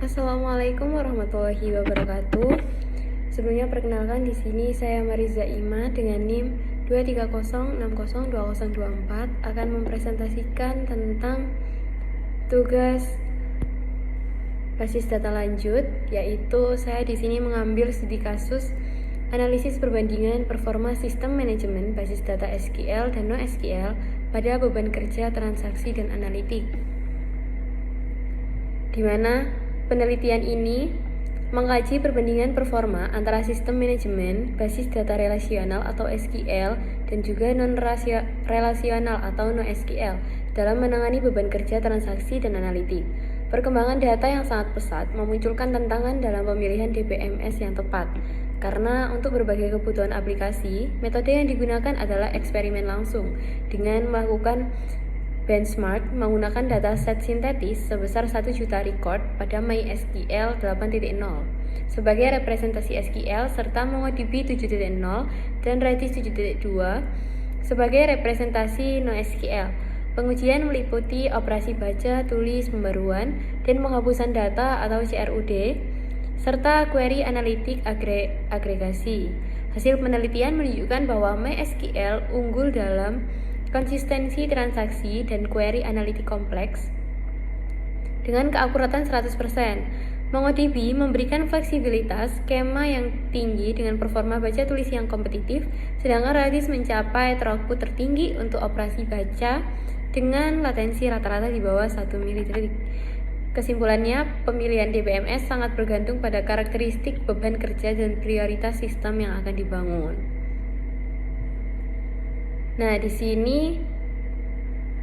Assalamualaikum warahmatullahi wabarakatuh. Sebelumnya perkenalkan, di sini saya Mariza Ima dengan NIM 230602024 akan mempresentasikan tentang tugas basis data lanjut, yaitu saya di sini mengambil studi kasus analisis perbandingan performa sistem manajemen basis data SQL dan NoSQL pada beban kerja transaksi dan analitik, di mana penelitian ini mengkaji perbandingan performa antara sistem manajemen basis data relasional atau SQL dan juga non-relasional atau NoSQL dalam menangani beban kerja transaksi dan analitik. Perkembangan data yang sangat pesat memunculkan tantangan dalam pemilihan DBMS yang tepat, karena untuk berbagai kebutuhan aplikasi, metode yang digunakan adalah eksperimen langsung dengan melakukan benchmark menggunakan dataset sintetis sebesar 1 juta record pada MySQL 8.0 sebagai representasi SQL serta MongoDB 7.0 dan Redis 7.2 sebagai representasi NoSQL. Pengujian meliputi operasi baca, tulis, pembaruan, dan penghapusan data atau CRUD, serta query analitik agregasi. Hasil penelitian menunjukkan bahwa MySQL unggul dalam konsistensi transaksi dan query analitik kompleks dengan keakuratan 100%. MongoDB memberikan fleksibilitas skema yang tinggi dengan performa baca tulis yang kompetitif, sedangkan Redis mencapai throughput tertinggi untuk operasi baca dengan latensi rata-rata di bawah 1 milidetik. Kesimpulannya, pemilihan DBMS sangat bergantung pada karakteristik beban kerja dan prioritas sistem yang akan dibangun. Nah, di sini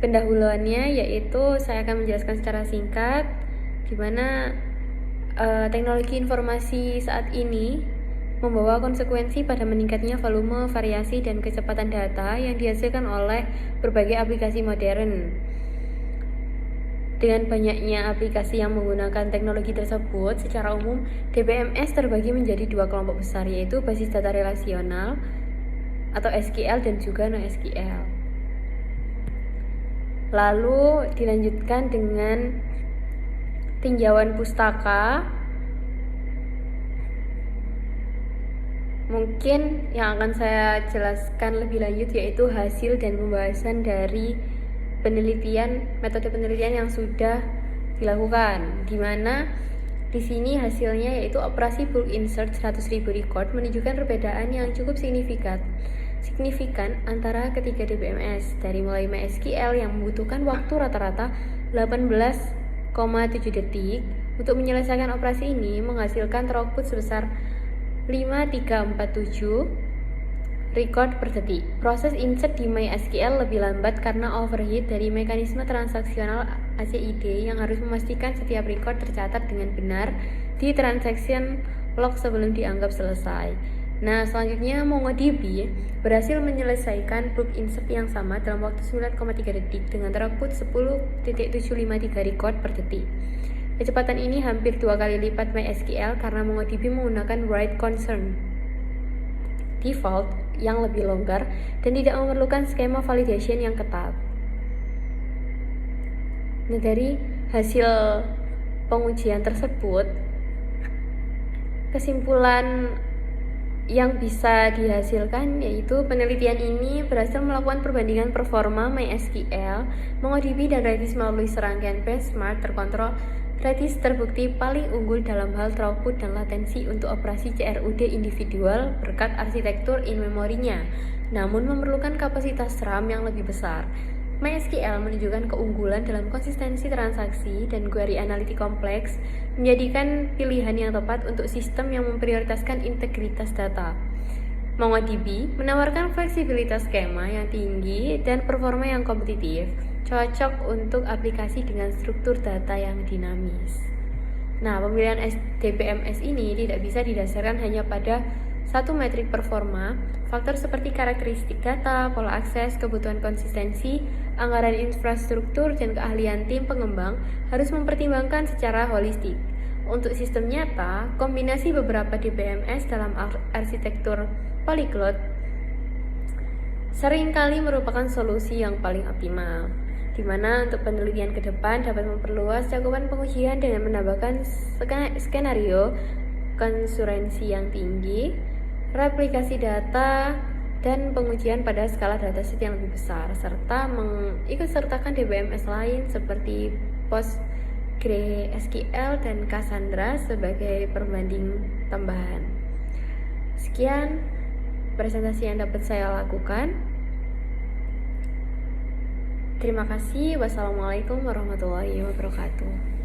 pendahuluannya yaitu saya akan menjelaskan secara singkat di mana teknologi informasi saat ini membawa konsekuensi pada meningkatnya volume, variasi, dan kecepatan data yang dihasilkan oleh berbagai aplikasi modern. Dengan banyaknya aplikasi yang menggunakan teknologi tersebut, secara umum DBMS terbagi menjadi dua kelompok besar, yaitu basis data relasional atau SQL dan juga NoSQL. Lalu dilanjutkan dengan tinjauan pustaka. Mungkin yang akan saya jelaskan lebih lanjut yaitu hasil dan pembahasan dari metode penelitian yang sudah dilakukan, di mana di sini hasilnya yaitu operasi bulk insert 100.000 record menunjukkan perbedaan yang cukup signifikan antara ketiga DBMS, dari mulai MySQL yang membutuhkan waktu rata-rata 18,7 detik untuk menyelesaikan operasi ini menghasilkan throughput sebesar 5347 record per detik. Proses insert di MySQL lebih lambat karena overheat dari mekanisme transaksional ACID yang harus memastikan setiap record tercatat dengan benar di transaction log sebelum dianggap selesai. Nah, selanjutnya MongoDB berhasil menyelesaikan bulk insert yang sama dalam waktu 9,3 detik dengan throughput 10.753 record per detik. Kecepatan ini hampir 2 kali lipat MySQL karena MongoDB menggunakan write concern default yang lebih longgar dan tidak memerlukan skema validation yang ketat. Nah, dari hasil pengujian tersebut, kesimpulan yang bisa dihasilkan yaitu penelitian ini berhasil melakukan perbandingan performa MySQL, MongoDB, dan Redis melalui serangkaian benchmark terkontrol. Redis terbukti paling unggul dalam hal throughput dan latensi untuk operasi CRUD individual berkat arsitektur in-memorinya, namun memerlukan kapasitas RAM yang lebih besar. MySQL menunjukkan keunggulan dalam konsistensi transaksi dan query analitik kompleks, menjadikan pilihan yang tepat untuk sistem yang memprioritaskan integritas data. MongoDB menawarkan fleksibilitas skema yang tinggi dan performa yang kompetitif, cocok untuk aplikasi dengan struktur data yang dinamis. Nah, pemilihan DBMS ini tidak bisa didasarkan hanya pada satu metrik performa. Faktor seperti karakteristik data, pola akses, kebutuhan konsistensi, anggaran infrastruktur, dan keahlian tim pengembang harus mempertimbangkan secara holistik. Untuk sistem nyata, kombinasi beberapa DBMS dalam arsitektur polyglot seringkali merupakan solusi yang paling optimal. di mana untuk penelitian ke depan dapat memperluas cakupan pengujian dengan menambahkan skenario konsurensi yang tinggi, replikasi data, dan pengujian pada skala dataset yang lebih besar, serta mengikutsertakan DBMS lain seperti PostgreSQL dan Cassandra sebagai perbanding tambahan. Sekian presentasi yang dapat saya lakukan. Terima kasih. Wassalamualaikum warahmatullahi wabarakatuh.